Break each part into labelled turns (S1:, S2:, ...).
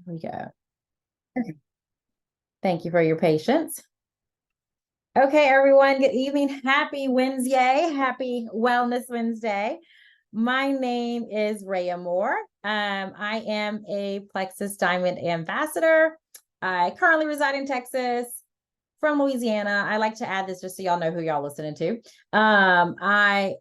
S1: we go. Okay. Thank you for your patience. Okay, everyone, good evening. Happy Wednesday. Happy Wellness Wednesday. My name is Rhea Moore. I am a Plexus Diamond Ambassador. I currently reside in Texas, from Louisiana. I like to add this just so y'all know who y'all listening to. I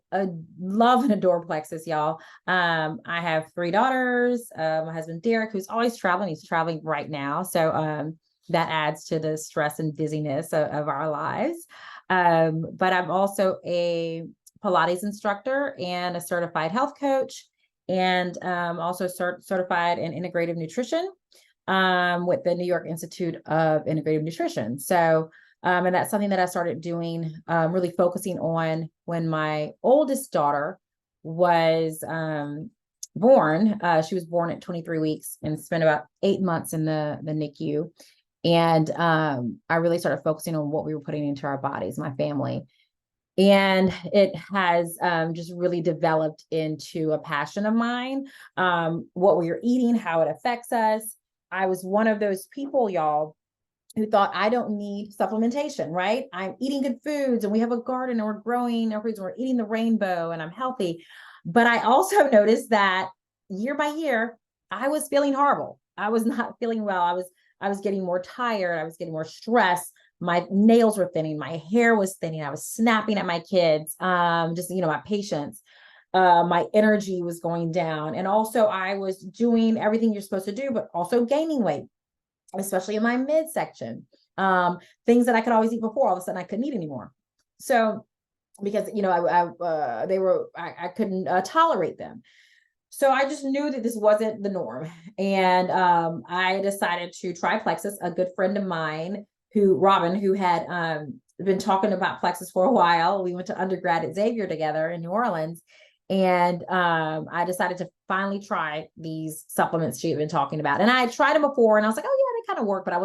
S1: love and adore Plexus, y'all. I have 3 daughters. My husband Derek, who's always traveling. He's traveling right now. So that adds to the stress and busyness of our lives. But I'm also a Pilates instructor and a certified health coach, and also certified in integrative nutrition with the New York Institute of Integrative Nutrition. So, and that's something that I started doing, really focusing on when my oldest daughter was born. She was born at 23 weeks and spent about 8 months in the NICU. And I really started focusing on what we were putting into our bodies, my family. And it has just really developed into a passion of mine, what we are eating, how it affects us. I was one of those people, y'all, who thought I don't need supplementation, right? I'm eating good foods and we have a garden and we're growing our foods and we're eating the rainbow and I'm healthy. But I also noticed that year by year, I was feeling horrible. I was not feeling well. I was getting more tired. I was getting more stressed. My nails were thinning. My hair was thinning. I was snapping at my kids. My patience. My energy was going down. And also I was doing everything you're supposed to do, but also gaining weight, especially in my midsection. Things that I could always eat before, all of a sudden I couldn't eat anymore. So, because, I couldn't tolerate them. So I just knew that this wasn't the norm. And I decided to try Plexus. A good friend of mine, Robin, who had been talking about Plexus for a while. We went to undergrad at Xavier together in New Orleans. And I decided to finally try these supplements she had been talking about. And I had tried them before and I was like, oh yeah, they kind of work, but I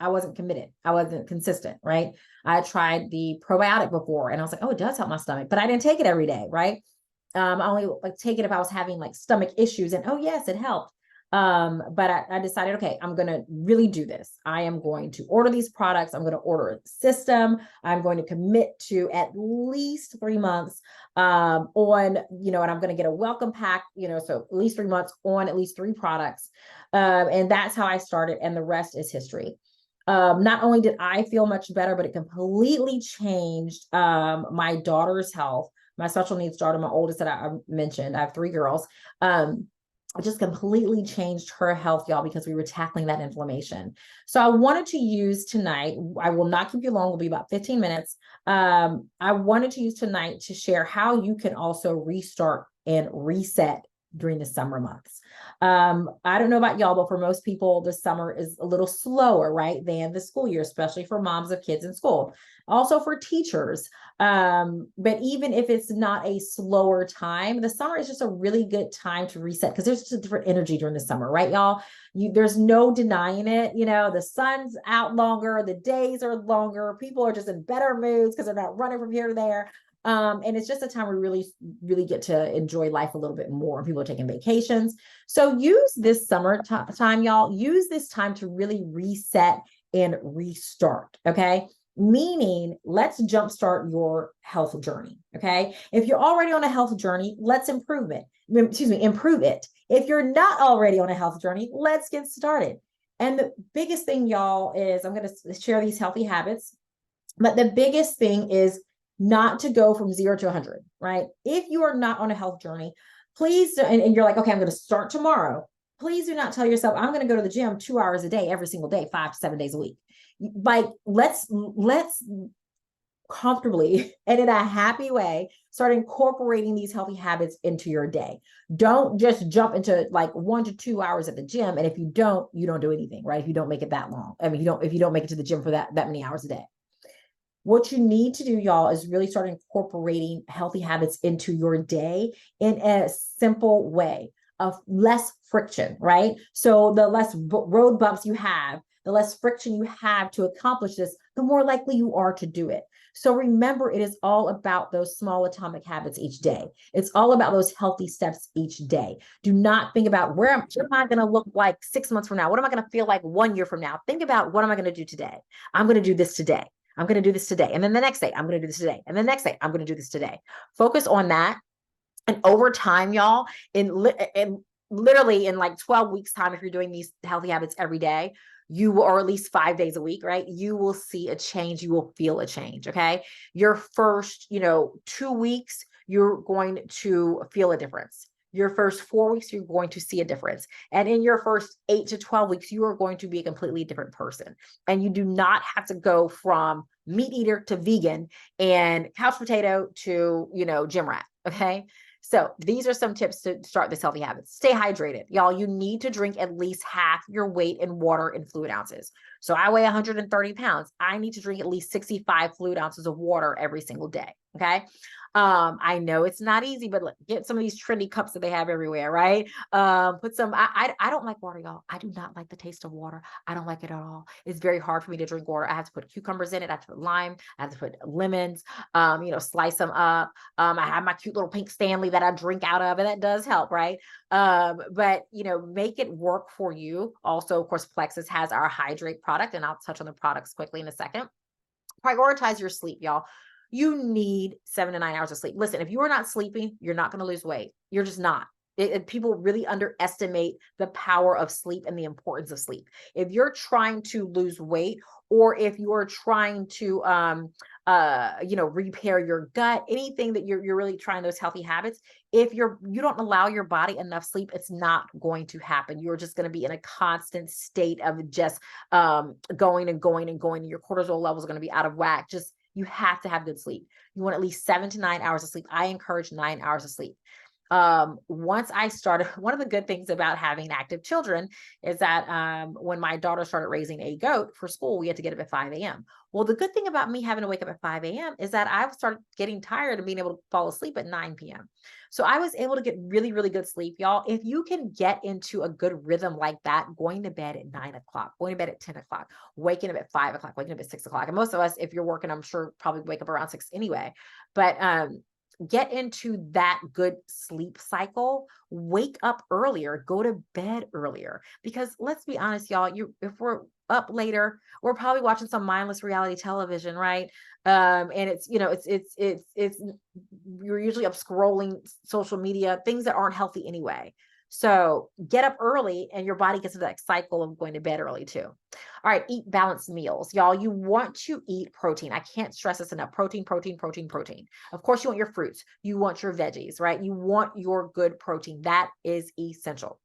S1: wasn't committed. I wasn't consistent, right? I tried the probiotic before and I was like, oh, it does help my stomach, but I didn't take it every day, right? I only take it if I was having like stomach issues, and oh yes, it helped. But I decided, okay, I'm going to really do this. I am going to order these products. I'm going to order a system. I'm going to commit to at least 3 months and I'm going to get a welcome pack, so at least 3 months on at least 3 products. And that's how I started. And the rest is history. Not only did I feel much better, but it completely changed my daughter's health. My special needs daughter, my oldest that I mentioned, I have 3 girls. It just completely changed her health, y'all, because we were tackling that inflammation. So I wanted to use tonight, I will not keep you long, it'll be about 15 minutes. I wanted to use tonight to share how you can also restart and reset during the summer months. I don't know about y'all, but for most people, the summer is a little slower, right, than the school year, especially for moms of kids in school. Also for teachers. But even if it's not a slower time, the summer is just a really good time to reset because there's just a different energy during the summer, right, y'all? There's no denying it. The sun's out longer, the days are longer, people are just in better moods because they're not running from here to there. And it's just a time we really, really get to enjoy life a little bit more. People are taking vacations. So use this summer time, y'all. Use this time to really reset and restart. Okay. Meaning, let's jumpstart your health journey. Okay. If you're already on a health journey, let's improve it. If you're not already on a health journey, let's get started. And the biggest thing, y'all, is I'm going to share these healthy habits. But the biggest thing is not to go from 0 to 100, right? If you are not on a health journey, please, and you're like, okay, I'm going to start tomorrow. Please do not tell yourself, I'm going to go to the gym 2 hours a day, every single day, 5 to 7 days a week. Like, let's comfortably and in a happy way start incorporating these healthy habits into your day. Don't just jump into like 1 to 2 hours at the gym. And if you don't do anything, right? If you don't make it that long, I mean, if you don't make it to the gym for that many hours a day. What you need to do, y'all, is really start incorporating healthy habits into your day in a simple way of less friction, right? So the less road bumps you have, the less friction you have to accomplish this, the more likely you are to do it. So remember, it is all about those small atomic habits each day. It's all about those healthy steps each day. Do not think about what am I going to look like 6 months from now? What am I going to feel like 1 year from now? Think about, what am I going to do today? I'm going to do this today. I'm going to do this today. And then the next day, I'm going to do this today. And the next day, I'm going to do this today. Focus on that. And over time, y'all, literally in like 12 weeks time, if you're doing these healthy habits every day, you will, or at least 5 days a week, right? You will see a change. You will feel a change. Okay. Your first, 2 weeks, you're going to feel a difference. Your first 4 weeks, you're going to see a difference. And in your first 8 to 12 weeks, you are going to be a completely different person. And you do not have to go from meat eater to vegan and couch potato to, gym rat. Okay. So these are some tips to start this healthy habit. Stay hydrated. Y'all, you need to drink at least half your weight in water in fluid ounces. So I weigh 130 pounds. I need to drink at least 65 fluid ounces of water every single day. Okay. I know it's not easy, but get some of these trendy cups that they have everywhere, right? Put some, I don't like water, y'all. I do not like the taste of water. I don't like it at all. It's very hard for me to drink water. I have to put cucumbers in it. I have to put lime. I have to put lemons, slice them up. I have my cute little pink Stanley that I drink out of, and that does help, right? But make it work for you. Also, of course, Plexus has our Hydrate product, and I'll touch on the products quickly in a second. Prioritize your sleep, y'all. You need 7 to 9 hours of sleep. Listen, if you are not sleeping, you're not going to lose weight. You're just not. People really underestimate the power of sleep and the importance of sleep. If you're trying to lose weight, or if you're trying to, repair your gut, anything that you're really trying those healthy habits, if you don't allow your body enough sleep, it's not going to happen. You're just going to be in a constant state of just going and going and going. Your cortisol levels are going to be out of whack. You have to have good sleep. You want at least 7 to 9 hours of sleep. I encourage 9 hours of sleep. Once I started, one of the good things about having active children is that when my daughter started raising a goat for school, we had to get up at 5 a.m. Well, the good thing about me having to wake up at 5 a.m. is that I started getting tired of being able to fall asleep at 9 p.m. So I was able to get really, really good sleep, y'all. If you can get into a good rhythm like that, going to bed at 9 o'clock, going to bed at 10 o'clock, waking up at 5 o'clock, waking up at 6 o'clock. And most of us, if you're working, I'm sure probably wake up around 6 anyway. But get into that good sleep cycle, wake up earlier, go to bed earlier, because let's be honest, y'all, if we're up later, we're probably watching some mindless reality television, right? And it's, you're usually up scrolling social media, things that aren't healthy anyway. So get up early and your body gets into that cycle of going to bed early too. All right, eat balanced meals. Y'all, you want to eat protein. I can't stress this enough. Protein, protein, protein, protein. Of course, you want your fruits. You want your veggies, right? You want your good protein. That is essential.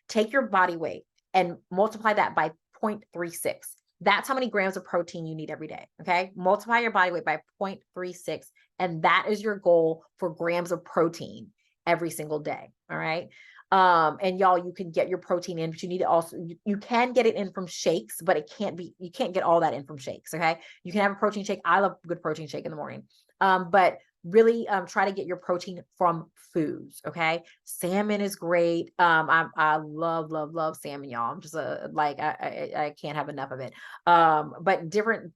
S1: Take your body weight and multiply that by 0.36. That's how many grams of protein you need every day. Okay. Multiply your body weight by 0.36. And that is your goal for grams of protein every single day. All right. And y'all, you can get your protein in, but you need to also, you can get it in from shakes, but you can't get all that in from shakes. Okay. You can have a protein shake. I love a good protein shake in the morning. But really try to get your protein from foods. Okay. Salmon is great. I love salmon, y'all. I'm just I can't have enough of it. But different,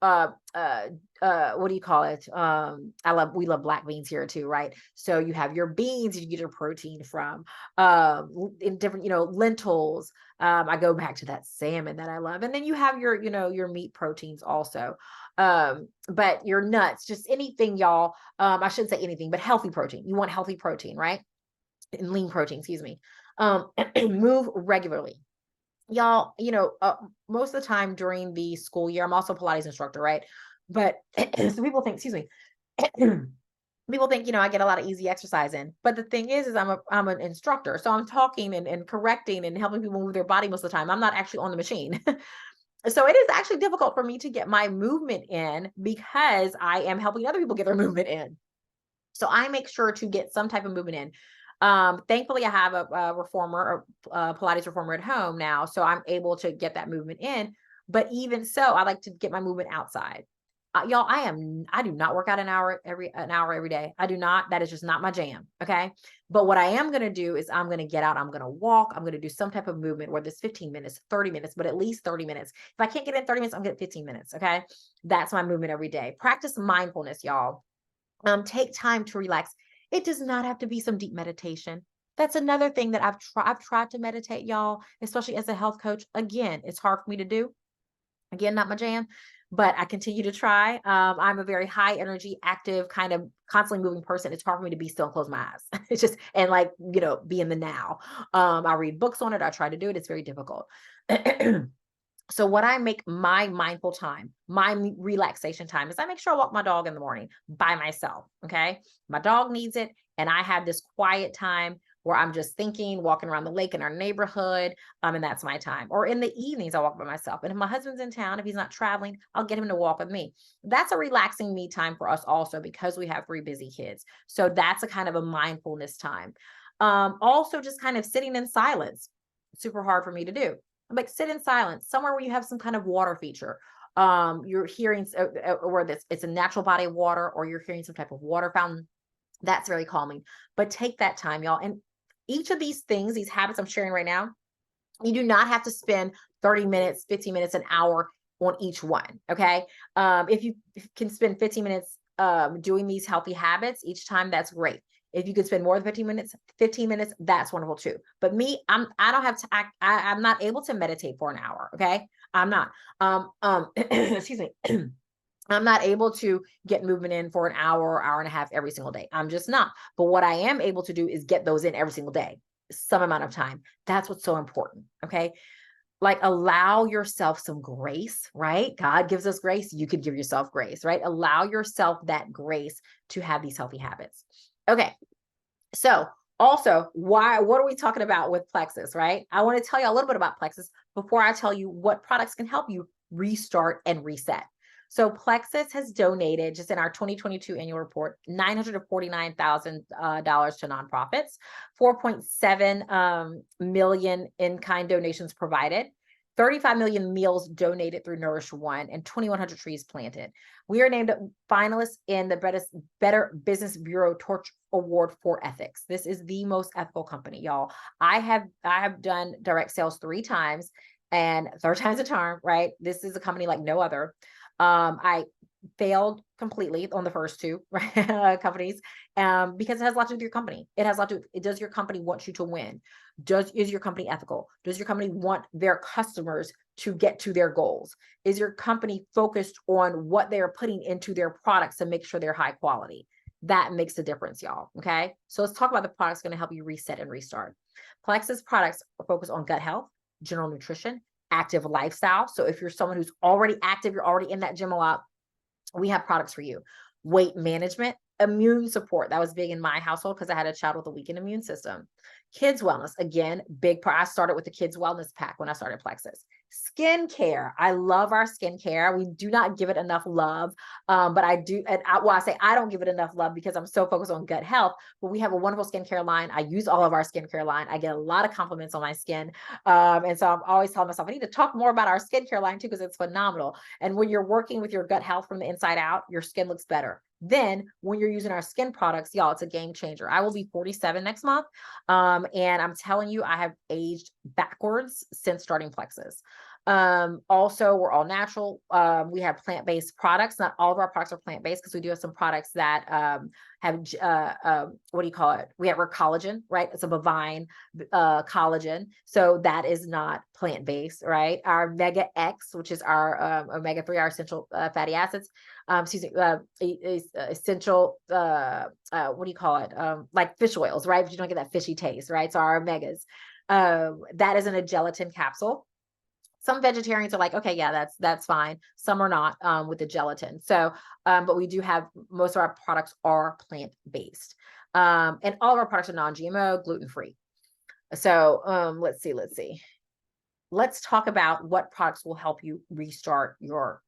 S1: what do you call it? We love black beans here too, right? So you have your beans you get your protein from, in different, lentils. I go back to that salmon that I love. And then you have your meat proteins also. But your nuts, just anything, y'all. I shouldn't say anything, but healthy protein. You want healthy protein, right? And lean protein, excuse me. Move regularly. Y'all, most of the time during the school year, I'm also a Pilates instructor, right? But so people think, excuse me, people think, I get a lot of easy exercise in. But the thing is I'm an instructor. So I'm talking and correcting and helping people move their body most of the time. I'm not actually on the machine. So it is actually difficult for me to get my movement in because I am helping other people get their movement in. So I make sure to get some type of movement in. Thankfully, I have a reformer, a Pilates reformer at home now, so I'm able to get that movement in. But even so, I like to get my movement outside. Y'all, I do not work out an hour every day. I do not. That is just not my jam. Okay. But what I am going to do is I'm going to get out. I'm going to walk. I'm going to do some type of movement, whether it's 15 minutes, 30 minutes, but at least 30 minutes. If I can't get in 30 minutes, I'm going to get 15 minutes. Okay. That's my movement every day. Practice mindfulness, y'all. Take time to relax. It does not have to be some deep meditation. That's another thing that I've tried to meditate, y'all, especially as a health coach. Again, it's hard for me to do. Again, not my jam, but I continue to try. I'm a very high energy, active, kind of constantly moving person. It's hard for me to be still and close my eyes. It's just, and like, be in the now. I read books on it. I try to do it. It's very difficult. So what I make my mindful time, my relaxation time, is I make sure I walk my dog in the morning by myself. Okay. My dog needs it. And I have this quiet time where I'm just thinking, walking around the lake in our neighborhood. And that's my time. Or in the evenings, I walk by myself. And if my husband's in town, if he's not traveling, I'll get him to walk with me. That's a relaxing me time for us also, because we have 3 busy kids. So that's a kind of a mindfulness time. Also just kind of sitting in silence. Super hard for me to do. I'm like, sit in silence somewhere where you have some kind of water feature. You're hearing, or it's a natural body of water, or you're hearing some type of water fountain. That's very calming. But take that time, y'all. And each of these things, these habits I'm sharing right now, you do not have to spend 30 minutes, 15 minutes, an hour on each one. Okay. If you can spend 15 minutes doing these healthy habits each time, that's great. If you could spend more than 15 minutes, that's wonderful too. But me, I don't have to, I'm not able to meditate for an hour. Okay. I'm not, excuse me. I'm not able to get movement in for an hour, hour and a half every single day. I'm just not. But what I am able to do is get those in every single day, some amount of time. That's what's so important. Okay. Like, allow yourself some grace, right? God gives us grace. You could give yourself grace, right? Allow yourself that grace to have these healthy habits. Okay. So also, what are we talking about with Plexus, right? I want to tell you a little bit about Plexus before I tell you what products can help you restart and reset. So Plexus has donated, just in our 2022 annual report, $949,000 to nonprofits, 4.7 million in-kind donations provided, 35 million meals donated through Nourish One, and 2,100 trees planted. We are named finalists in the Better Business Bureau Torch Award for Ethics. This is the most ethical company, y'all. I have done direct sales 3 times, and third time's a charm, right? This is a company like no other. I failed completely on the first 2 companies because it has a lot to do with your company. It has a lot to do. Does your company want you to win? Is your company ethical? Does your company want their customers to get to their goals? Is your company focused on what they're putting into their products to make sure they're high quality? That makes a difference, y'all. Okay. So let's talk about the products going to help you reset and restart. Plexus products are focused on gut health, general nutrition, active lifestyle. So if you're someone who's already active, you're already in that gym a lot, we have products for you. Weight management, immune support. That was big in my household because I had a child with a weakened immune system. Kids wellness, again, big part. I started with the kids wellness pack when I started Plexus. Skincare. I love our skincare. We do not give it enough love. But I do, and I say I don't give it enough love because I'm so focused on gut health, but we have a wonderful skincare line. I use all of our skincare line. I get a lot of compliments on my skin. And so I'm always telling myself, I need to talk more about our skincare line too, because it's phenomenal. And when you're working with your gut health from the inside out, your skin looks better. Then when you're using our skin products, y'all, it's a game changer. I will be 47 next month. And I'm telling you, I have aged backwards since starting Plexus. Also, we're all natural. We have plant-based products. Not all of our products are plant-based because we do have some products that have what do you call it? We have our collagen, right? It's a bovine collagen. So that is not plant-based, right? Our Omega X, which is our omega-3, our essential fatty acids. Essential, what do you call it? Like fish oils, right? But you don't get that fishy taste, right? So our omegas, that is in a gelatin capsule. Some vegetarians are like, okay, yeah, that's fine. Some are not with the gelatin. So, but we do have, most of our products are plant-based. And all of our products are non-GMO, gluten-free. So let's see. Let's talk about what products will help you restart your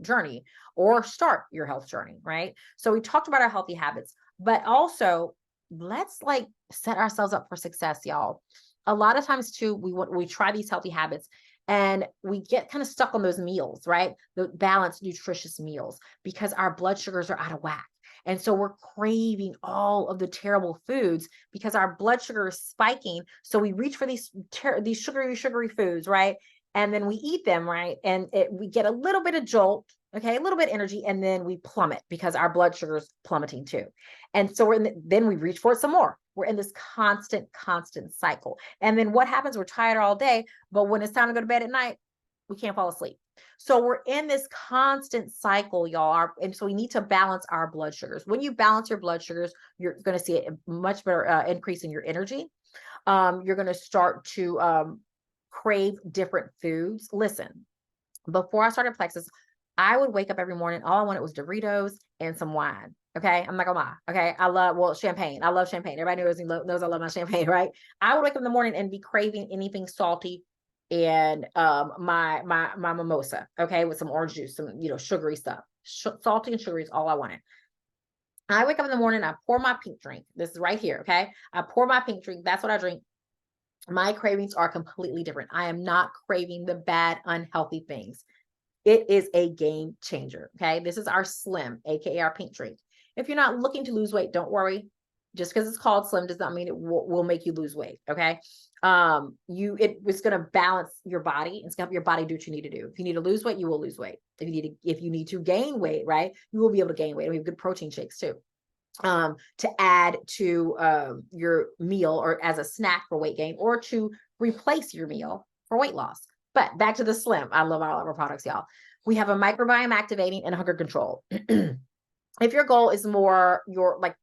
S1: journey or start your health journey, right? So we talked about our healthy habits, but also let's like set ourselves up for success, y'all. a lot of times too, we try these healthy habits and we get kind of stuck on those meals, right? The balanced, nutritious meals, because our blood sugars are out of whack. And so we're craving all of the terrible foods because our blood sugar is spiking. So we reach for these sugary foods, right? And then we eat them, right? And we get a little bit of jolt, okay, a little bit of energy, and then we plummet because our blood sugar is plummeting too. And so then we reach for it some more. We're in this constant cycle. And then what happens? We're tired all day, but when it's time to go to bed at night, we can't fall asleep. So we're in this constant cycle, y'all. And so we need to balance our blood sugars. When you balance your blood sugars, you're going to see a much better increase in your energy. You're going to start to crave different foods. Listen, before I started Plexus, I would wake up every morning. All I wanted was Doritos and some wine. Okay. I'm not gonna lie. Okay. Champagne. I love champagne. Everybody knows I love my champagne, right? I would wake up in the morning and be craving anything salty and my mimosa, okay, with some orange juice, some, sugary stuff. Salty and sugary is all I wanted. I wake up in the morning, I pour my pink drink. This is right here, okay? I pour my pink drink. That's what I drink. My cravings are completely different. I am not craving the bad, unhealthy things. It is a game changer, okay? This is our Slim, aka our pink drink. If you're not looking to lose weight, don't worry. Just because it's called Slim does not mean it will make you lose weight, okay? It's going to balance your body. It's going to help your body do what you need to do. If you need to lose weight, you will lose weight. If you need to gain weight, right, you will be able to gain weight. We have good protein shakes too, to add to your meal or as a snack for weight gain, or to replace your meal for weight loss. But back to the Slim. I love all of our products, y'all. We have a microbiome activating and hunger control. If your goal is more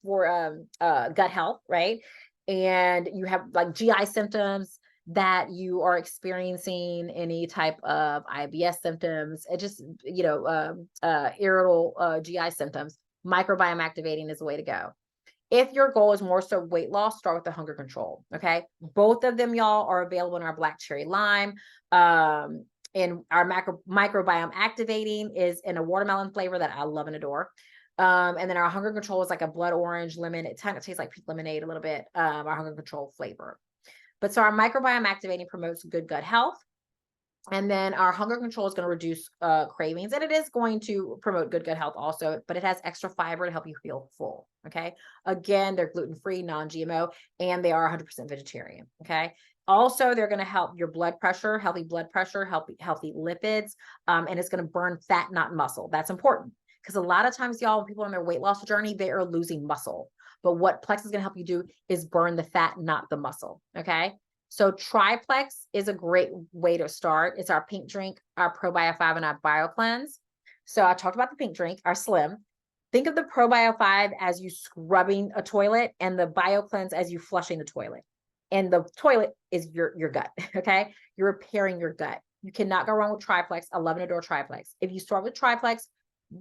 S1: for gut health, right? And you have like GI symptoms that you are experiencing, any type of IBS symptoms, it just, irritable GI symptoms, microbiome activating is the way to go. If your goal is more so weight loss, start with the hunger control. Okay. Both of them, y'all, are available in our black cherry lime. And our microbiome activating is in a watermelon flavor that I love and adore. And then our hunger control is like a blood orange lemon. It kind of tastes like pink lemonade a little bit, our hunger control flavor. But so our microbiome activating promotes good gut health. And then our hunger control is going to reduce cravings, and it is going to promote good gut health also, but it has extra fiber to help you feel full. Okay. Again, they're gluten-free, non-GMO, and they are 100% vegetarian. Okay. Also, they're going to help your blood pressure, healthy lipids, and it's going to burn fat, not muscle. That's important because a lot of times, y'all, when people are on their weight loss journey, they are losing muscle. But what Plex is going to help you do is burn the fat, not the muscle. Okay. So Triplex is a great way to start. It's our pink drink, our Probio 5, and our BioCleanse. So I talked about the pink drink, our Slim. Think of the Probio 5 as you scrubbing a toilet and the BioCleanse as you flushing the toilet. And the toilet is your gut, okay? You're repairing your gut. You cannot go wrong with Triplex. I love and adore Triplex. If you start with Triplex,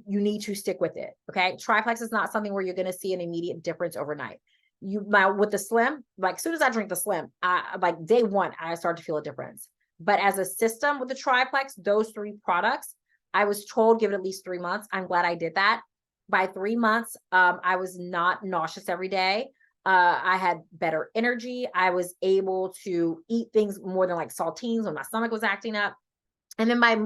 S1: you need to stick with it, okay? Triplex is not something where you're going to see an immediate difference overnight. With the Slim, like as soon as I drink the Slim, like day one, I start to feel a difference. But as a system with the Triplex, those 3 products, I was told give it at least 3 months. I'm glad I did that. By 3 months, I was not nauseous every day. I had better energy. I was able to eat things more than like saltines when my stomach was acting up. And then by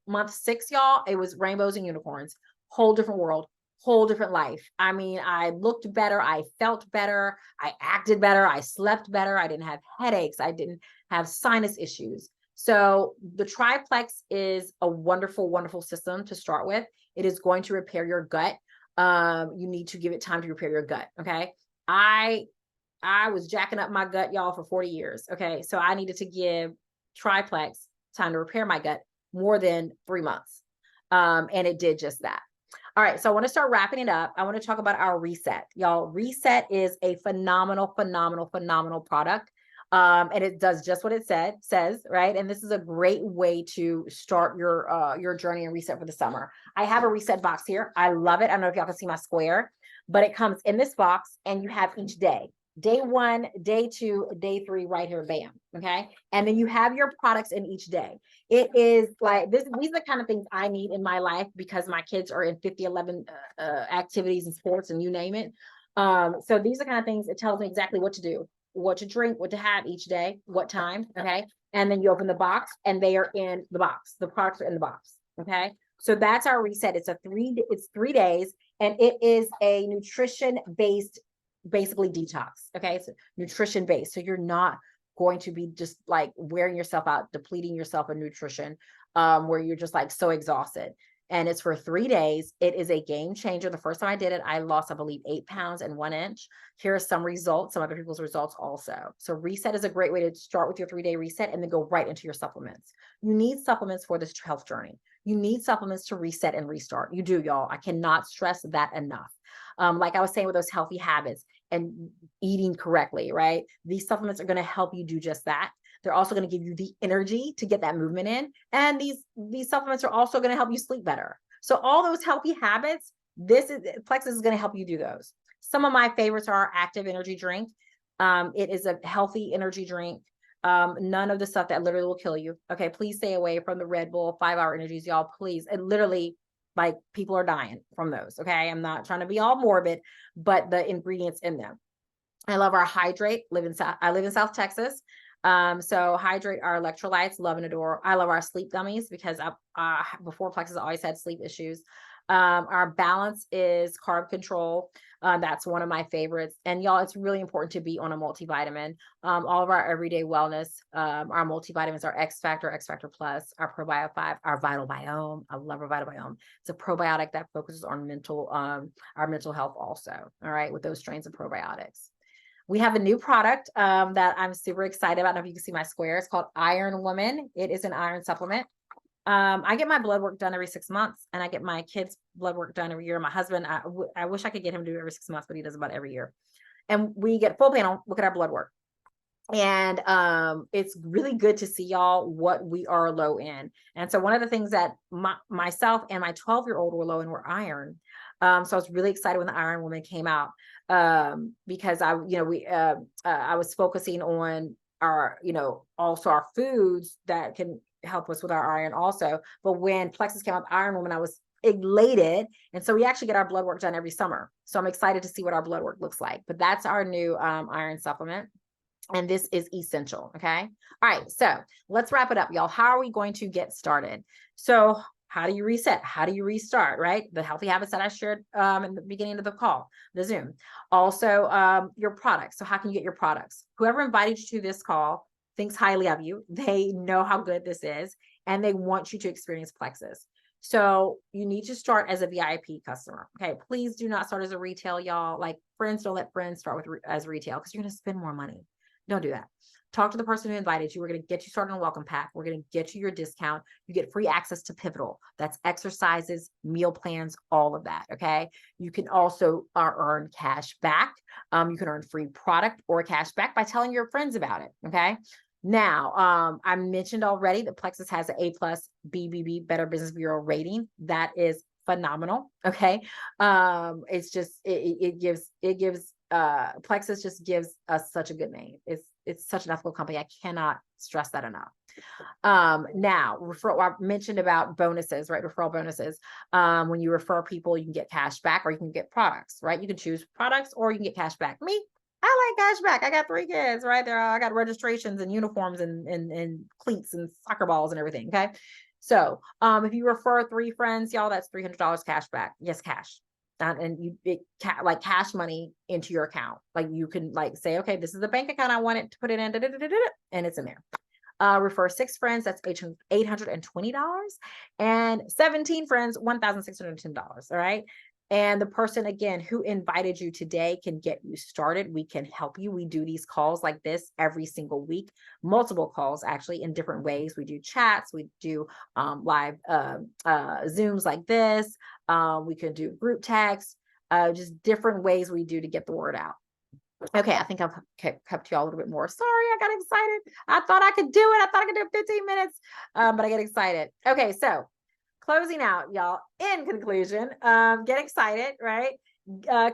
S1: month 6, y'all, it was rainbows and unicorns, whole different world. Whole different life. I mean, I looked better. I felt better. I acted better. I slept better. I didn't have headaches. I didn't have sinus issues. So the Triplex is a wonderful, wonderful system to start with. It is going to repair your gut. You need to give it time to repair your gut. Okay. I was jacking up my gut, y'all, for 40 years. Okay. So I needed to give Triplex time to repair my gut more than 3 months. And it did just that. All right, so I want to start wrapping it up. I want to talk about our Reset. Y'all, Reset is a phenomenal product. And it does just what it says, right? And this is a great way to start your journey and reset for the summer. I have a Reset box here. I love it. I don't know if y'all can see my square, but it comes in this box and you have each day. Day 1, day 2, day 3, right here, bam. Okay. And then you have your products in each day. It is like this. These are the kind of things I need in my life because my kids are in 50-11 activities and sports and you name it. So these are kind of things, it tells me exactly what to do. what to drink, what to have each day, what time. Okay. And then you open the box and they are in the box. The products are in the box. Okay. So that's our reset. It's 3 days, and it is a nutrition based, basically detox. Okay. It's nutrition based. So you're not going to be just like wearing yourself out, depleting yourself of nutrition, where you're just like so exhausted. And it's for 3 days. It is a game changer. The first time I did it, I lost, I believe, 8 pounds and 1 inch. Here are some results, some other people's results also. So reset is a great way to start with your 3-day reset and then go right into your supplements. You need supplements for this health journey. You need supplements to reset and restart. You do, y'all. I cannot stress that enough. Like I was saying with those healthy habits and eating correctly, right? These supplements are going to help you do just that. They're also going to give you the energy to get that movement in. And these supplements are also going to help you sleep better. So all those healthy habits, Plexus is going to help you do those. Some of my favorites are our Active Energy Drink. It is a healthy energy drink. None of the stuff that literally will kill you. Okay, please stay away from the Red Bull 5-hour energies, y'all. Please. It literally, like, people are dying from those. Okay, I'm not trying to be all morbid, but the ingredients in them. I love our Hydrate. I live in South Texas. So Hydrate, our electrolytes, love and adore. I love our sleep gummies because before Plexus, I always had sleep issues. Our Balance is carb control. That's one of my favorites. And y'all, it's really important to be on a multivitamin. All of our everyday wellness, our multivitamins, our X Factor Plus, our Probio 5, our Vital Biome. I love our Vital Biome. It's a probiotic that focuses on our mental health also. All right, with those strains of probiotics. We have a new product that I'm super excited about. I don't know if you can see my square. It's called Iron Woman. It is an iron supplement. I get my blood work done every 6 months, and I get my kids' blood work done every year. My husband, I wish I could get him to do it every 6 months, but he does about every year. And we get full panel, look at our blood work. And it's really good to see, y'all, what we are low in. And so one of the things that myself and my 12-year-old were low in were iron. So I was really excited when the Iron Woman came out, because I was focusing on our, also our foods that can help us with our iron also. But when Plexus came out, Iron Woman, I was elated. And so we actually get our blood work done every summer. So I'm excited to see what our blood work looks like. But that's our new iron supplement. And this is essential. Okay. All right. So let's wrap it up, y'all. How are we going to get started? So how do you reset? How do you restart, right? The healthy habits that I shared in the beginning of the call, the Zoom. Also, your products. So how can you get your products? Whoever invited you to this call thinks highly of you. They know how good this is, and they want you to experience Plexus. So you need to start as a VIP customer. Okay. Please do not start as a retail, y'all. Like, friends, don't let friends start as retail, because you're going to spend more money. Don't do that. Talk to the person who invited you. We're going to get you started on a welcome pack. We're going to get you your discount. You get free access to Pivotal. That's exercises, meal plans, all of that. Okay. You can also earn cash back. You can earn free product or cash back by telling your friends about it. Okay. Now, I mentioned already that Plexus has an A+ BBB, Better Business Bureau rating. That is phenomenal. Okay. It's just, it gives Plexus just gives us such a good name. It's such an ethical company. I cannot stress that enough. Now, I mentioned about bonuses, right? Referral bonuses. When you refer people, you can get cash back, or you can get products, right? You can choose products, or you can get cash back. Me, I like cash back. I got 3 kids, right there. I got registrations and uniforms and cleats and soccer balls and everything. Okay. So, if you refer 3 friends, y'all, that's $300 cash back. Yes, cash. And like cash money into your account. Like, you can like say, okay, this is the bank account I want it to put it in, and it's in there. Refer 6 friends, that's $820, and 17 friends, $1,610. All right. And the person, again, who invited you today can get you started. We can help you. We do these calls like this every single week, multiple calls actually, in different ways. We do chats, we do live Zooms like this. We can do group texts, just different ways we do to get the word out. Okay, I think I've kept you all a little bit more. Sorry, I got excited. I thought I could do it. I thought I could do 15 minutes, but I get excited. Okay, so closing out, y'all, in conclusion, get excited, right?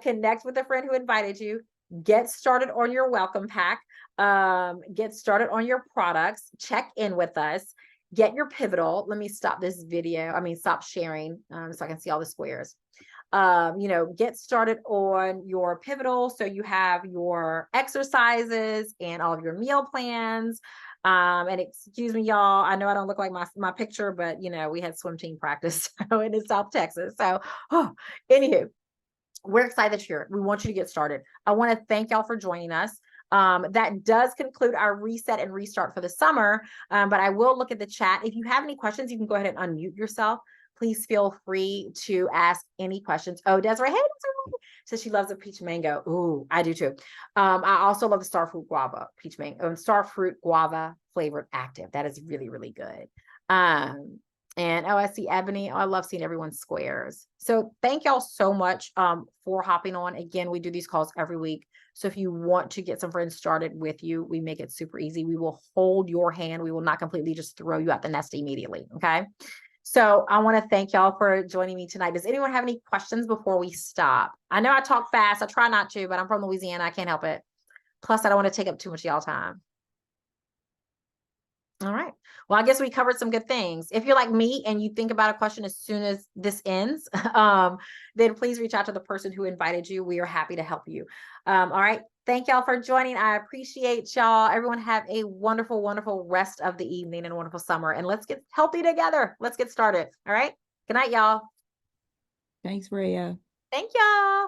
S1: Connect with a friend who invited you. Get started on your welcome pack. Get started on your products. Check in with us. Get your Pivotal. Let me stop this video. Stop sharing so I can see all the squares. get started on your pivotal. So you have your exercises and all of your meal plans. And excuse me, y'all, I know I don't look like my picture, but we had swim team practice in South Texas. So, anywho, we're excited that you're here. We want you to get started. I want to thank y'all for joining us. That does conclude our reset and restart for the summer. But I will look at the chat. If you have any questions, you can go ahead and unmute yourself. Please feel free to ask any questions. Oh, Desiree, hey, Desiree says she loves the peach mango. Ooh, I do too. I also love the starfruit guava peach mango, starfruit guava flavored active. That is really, really good. And I see Ebony. I love seeing everyone's squares. So thank y'all so much for hopping on. Again, we do these calls every week. So if you want to get some friends started with you, we make it super easy. We will hold your hand. We will not completely just throw you out the nest immediately. Okay. So I want to thank y'all for joining me tonight. Does anyone have any questions before we stop? I know I talk fast. I try not to, but I'm from Louisiana. I can't help it. Plus, I don't want to take up too much of y'all time. All right. Well, I guess we covered some good things. If you're like me and you think about a question as soon as this ends, then please reach out to the person who invited you. We are happy to help you. All right. Thank y'all for joining. I appreciate y'all. Everyone have a wonderful, wonderful rest of the evening and a wonderful summer. And let's get healthy together. Let's get started. All right. Good night, y'all.
S2: Thanks, Rhea.
S1: Thank y'all.